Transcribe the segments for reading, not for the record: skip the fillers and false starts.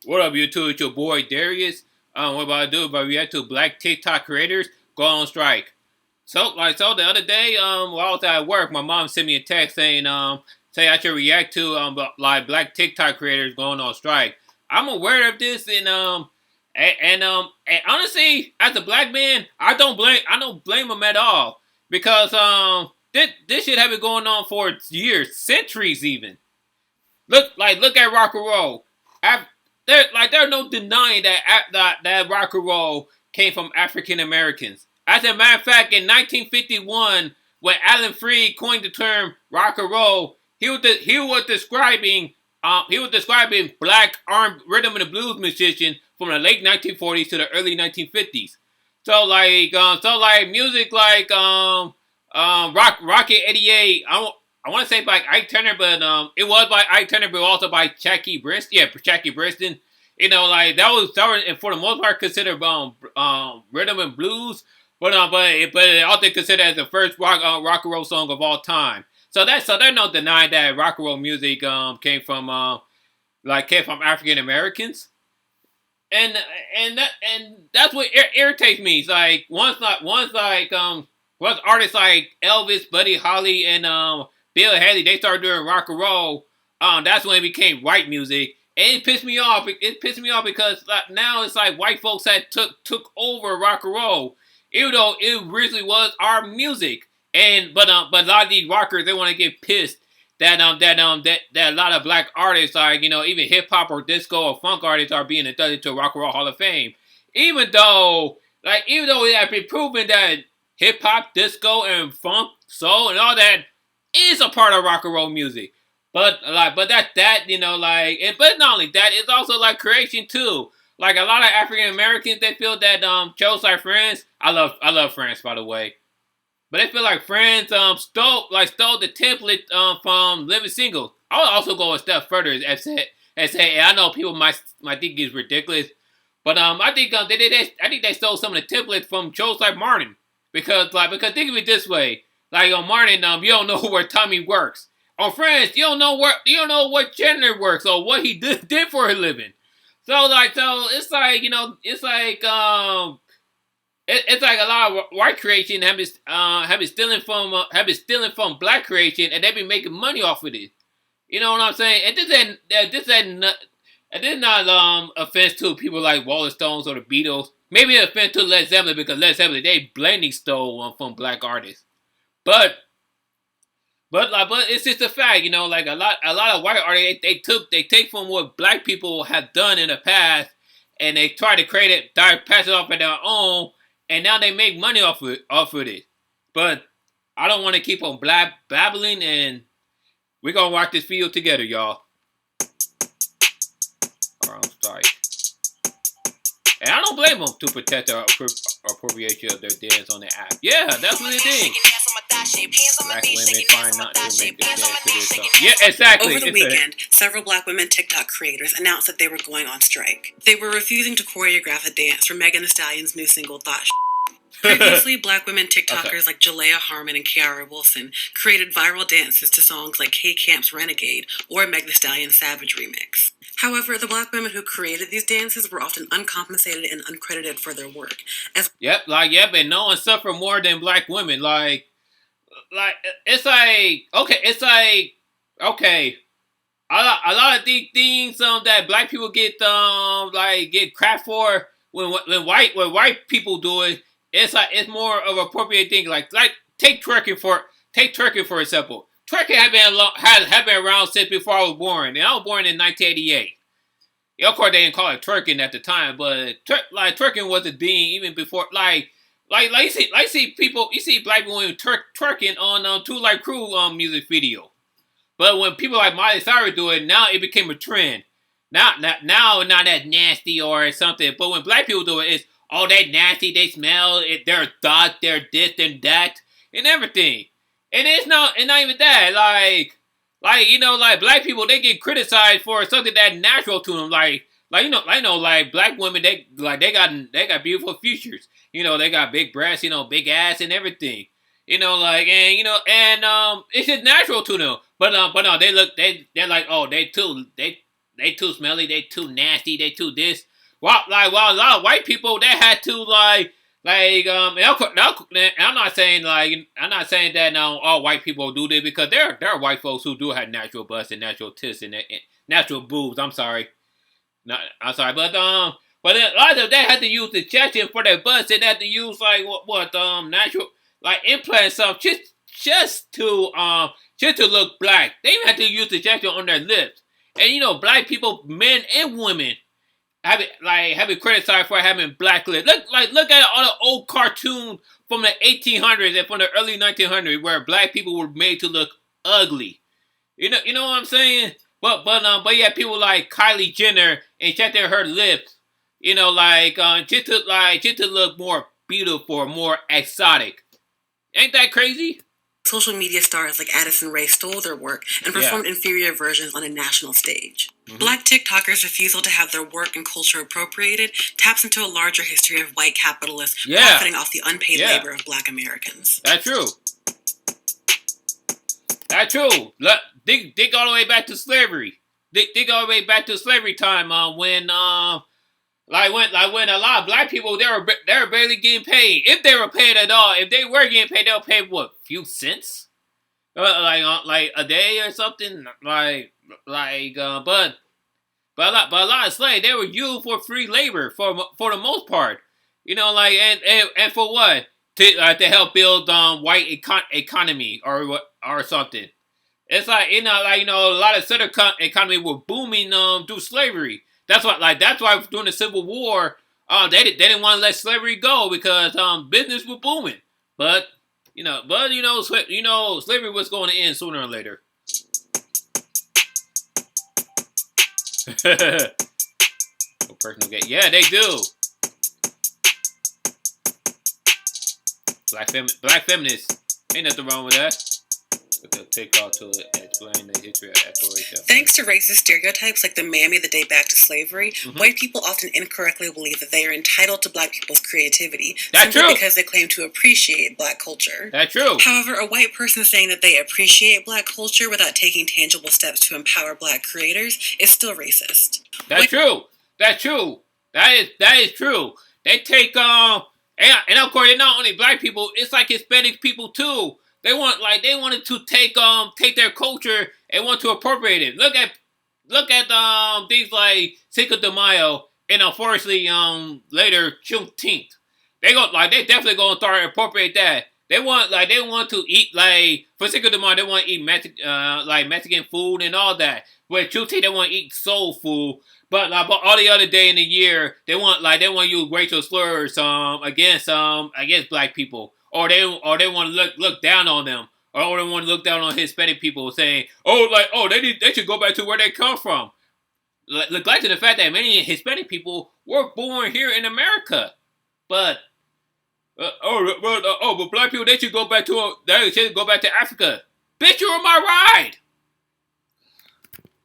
What up, YouTube? It's your boy Darius. What about to do? About react to black TikTok creators go on strike. So the other day, while I was at work, my mom sent me a text saying, say I should react to like black TikTok creators going on strike. I'm aware of this, and honestly, as a black man, I don't blame them at all because this shit have been going on for years, centuries even. Look at rock and roll. There's no denying that rock and roll came from African Americans. As a matter of fact, in 1951, when Alan Freed coined the term rock and roll, he was describing black armed rhythm and blues musicians from the late 1940s to the early 1950s. So music like Rocket 88. I want to say by Ike Turner, but it was by Ike Turner, but also by Jackie Briston. Yeah, Jackie Briston. That was for the most part considered rhythm and blues, but it also considered as the first rock and roll song of all time. So there's no denying that rock and roll music came from African Americans, and that's what irritates me. It's like once artists like Elvis, Buddy Holly, and Bill Haley, they started doing rock and roll. That's when it became white music, and it pissed me off. It pissed me off because now it's like white folks that took over rock and roll, even though it originally was our music. But a lot of these rockers, they want to get pissed that a lot of black artists, even hip hop or disco or funk artists, are being inducted to Rock and Roll Hall of Fame, even though it has been proven that hip hop, disco, and funk, soul, and all that is a part of rock and roll music. But not only that, it's also like creation too. Like a lot of African Americans, they feel that shows like Friends. I love Friends, by the way. But they feel like Friends stole the template from Living Single. I would also go a step further and say I know people might think it's ridiculous, but I think they stole some of the templates from shows like Martin. Because think of it this way, like on Martin, you don't know where Tommy works. On Friends, you don't know what Chandler works or what he did for a living. So it's like it's like a lot of white creation have been stealing from black creation, and they've been making money off of it. You know what I'm saying? And this is not offense to people like Rolling Stones or the Beatles. Maybe an offense to Led Zeppelin because Led Zeppelin, they blatantly stole from black artists. But it's just a fact, like a lot of white artists, they take from what black people have done in the past, and they try to create it, pass it off at their own, and now they make money off of it. But I don't want to keep on babbling, and we're gonna watch this video together, y'all. I'm sorry. And I don't blame them to protect the appropriation of their dance on the app. Yeah, that's what it is. Black women find not to make the dance to this song. Yeah, exactly. Over the weekend, several black women TikTok creators announced that they were going on strike. They were refusing to choreograph a dance for Megan Thee Stallion's new single, Thought. Previously, black women TikTokers like Jalea Harmon and Kiara Wilson created viral dances to songs like K Camp's Renegade or Meg Thee Stallion's Savage remix. However, the black women who created these dances were often uncompensated and uncredited for their work. And no one suffered more than black women. Okay. A lot of these things that black people get crap for when white people do it. It's more of an appropriate thing. Like take twerking for example. Twerking had been around since before I was born, and I was born in 1988. Yeah, of course, they didn't call it twerking at the time, but twerking was a thing even before. You see black women twerking on Two Light Crew music video. But when people like Miley Cyrus do it, now it became a trend. Now not that nasty or something. But when black people do it, it's all that nasty. They smell it. They're thought. They're this and that and everything. And it's not even that. Black people, they get criticized for something that's natural to them. Like black women, they got beautiful features. They got big breasts, big ass and everything. It's just natural to them. But no, they're like, oh, they they too smelly, they too nasty, they too this. While a lot of white people they had to and I'm not saying that now all white people do this because there are white folks who do have natural butts and natural tits and natural boobs. I'm sorry, but a lot of them they had to use injection for their butts and they had to use natural implants just to look black. They even had to use injection on their lips. And black people, men and women, have been criticized for having black lips. Look at all the old cartoons from the 1800s and from the early 1900s where black people were made to look ugly. You know what I'm saying? But yeah, people like Kylie Jenner injected her lips. Just to look more beautiful, more exotic. Ain't that crazy? Social media stars like Addison Rae stole their work and performed inferior versions on a national stage. Mm-hmm. Black TikTokers' refusal to have their work and culture appropriated taps into a larger history of white capitalists profiting off the unpaid labor of black Americans. That's true. Dig all the way back to slavery. Dig all the way back to slavery time when a lot of black people they were barely getting paid. If they were paid at all, if they were getting paid, they were paid what, few cents, like a day or something. But a lot of slaves they were used for free labor for the most part. And for what to help build white economy or something. It's a lot of southern economy were booming through slavery. That's why during the Civil War, they didn't want to let slavery go because business was booming. But slavery was going to end sooner or later. Personal gain. Yeah, they do. Black feminists. Ain't nothing wrong with that. They'll take off to explain the history of Appropriation. Thanks to racist stereotypes like the mammy that date back to slavery, white people often incorrectly believe that they are entitled to black people's creativity simply because they claim to appreciate black culture. That's true. However, a white person saying that they appreciate black culture without taking tangible steps to empower black creators is still racist. That's true. That is true. They take and of course, it's not only black people. It's like Hispanic people too. They wanted to take their culture and want to appropriate it. Look at things like Cinco de Mayo and unfortunately later Juneteenth. They definitely gonna start appropriate that. They want to eat for Cinco de Mayo they want to eat Mexican food and all that. With Juneteenth they want to eat soul food. But all the other day in the year they want to use racial slurs against black people. Or they want to look down on them, or they want to look down on Hispanic people, saying, they should go back to where they come from. Neglecting the fact that many Hispanic people were born here in America, but black people they should go back to Africa. Bitch, you're on my ride.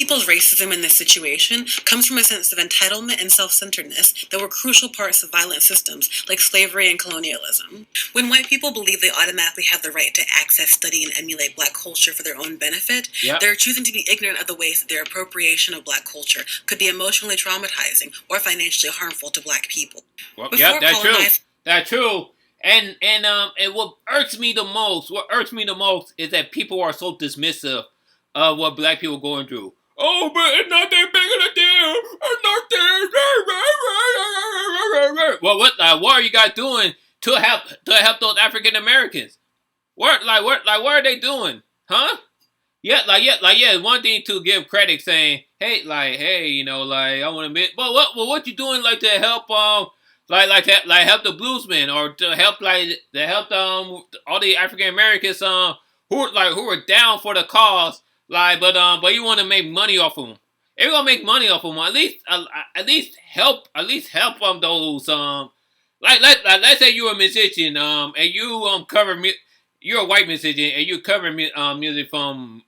People's racism in this situation comes from a sense of entitlement and self-centeredness that were crucial parts of violent systems like slavery and colonialism. When white people believe they automatically have the right to access, study, and emulate black culture for their own benefit, they're choosing to be ignorant of the ways that their appropriation of black culture could be emotionally traumatizing or financially harmful to black people. Well, that's true. That's true. And what irks me the most is that people are so dismissive of what black people are going through. Oh, but it's not that big of a deal. It's not that. Well, what are you guys doing to help those African Americans? What are they doing? Huh? Yeah. One thing to give credit, saying, hey, I want to admit, but what you doing to help help the bluesmen or to help all the African Americans who were down for the cause. But you want to make money off of them. If you're gonna make money off of them, at least help those let's say you're a musician and you you're a white musician and you cover music from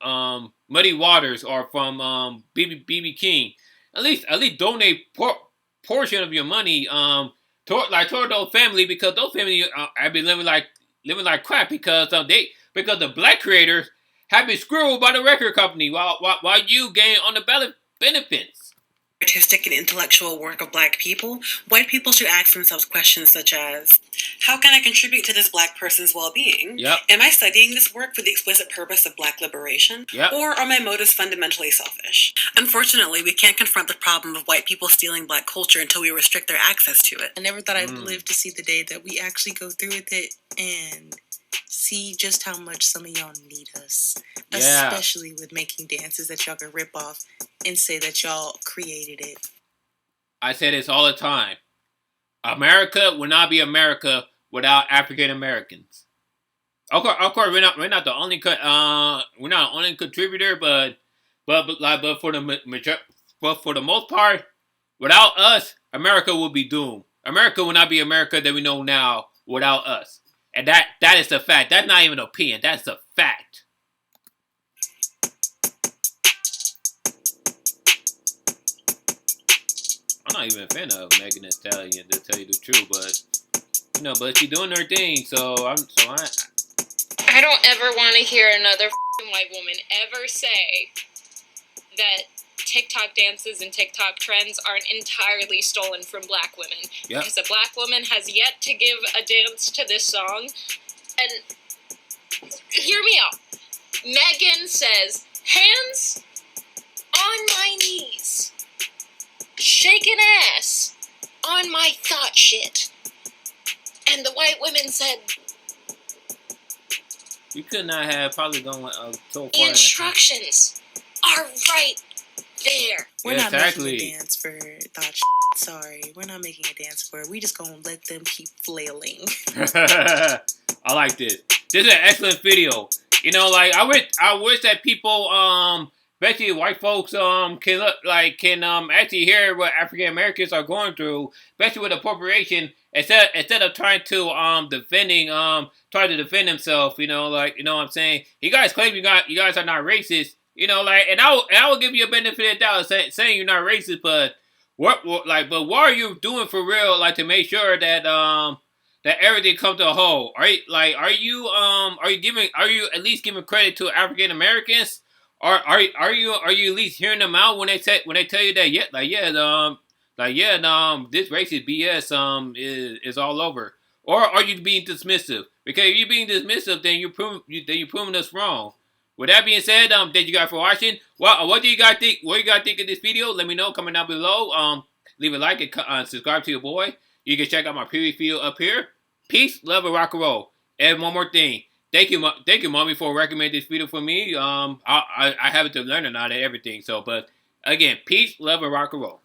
Muddy Waters or from BB King. At least donate portion of your money toward those family because those family have been living like crap because the black creators have been screwed by the record company while you gain on the benefits. artistic and intellectual work of Black people, white people should ask themselves questions such as, how can I contribute to this Black person's well-being? Yep. Am I studying this work for the explicit purpose of Black liberation? Yep. Or are my motives fundamentally selfish? Unfortunately, we can't confront the problem of white people stealing Black culture until we restrict their access to it. I never thought I'd live to see the day that we actually go through with it and see just how much some of y'all need us. Yeah. Especially with making dances that y'all can rip off and say that y'all created it. I say this all the time. America would not be America without African Americans. Of course, we're not the only contributor, but for the most part, without us, America will be doomed. America will not be America that we know now without us. And that is the fact. That's not even an opinion. That's the fact. I'm not even a fan of Megan Thee Stallion, to tell you the truth, but she's doing her thing, so I don't ever want to hear another white woman ever say that TikTok dances and TikTok trends aren't entirely stolen from Black women. Yep. Because a Black woman has yet to give a dance to this song. And hear me out. Megan says, hands on my knees, shaking ass on my thought shit. And the white women said, you could not have probably gone so far. Instructions are right there. We're Yeah, not exactly. making a dance for thought Sorry, we're not making a dance for it. We just gonna let them keep flailing. I like this. This is an excellent video. You know, like I wish that people, especially white folks, can actually hear what African Americans are going through, especially with appropriation. Instead of trying to try to defend themselves. You know, like, you know what I'm saying. You guys claim you guys are not racist. You know, like, and I will give you a benefit of the doubt saying you're not racist, but what are you doing for real, like, to make sure that that everything comes to a whole? Are you at least giving credit to African Americans? Or are you at least hearing them out when they tell you that this racist BS is all over? Or are you being dismissive? Because if you're being dismissive, then you're proving us wrong. With that being said, thank you guys for watching. Well, what do you guys think? What do you guys think of this video? Let me know. Comment down below. Leave a like and subscribe to your boy. You can check out my previous video up here. Peace, love, and rock and roll. And one more thing. Thank you, mommy, for recommending this video for me. I have to learn about everything. So, but again, peace, love, and rock and roll.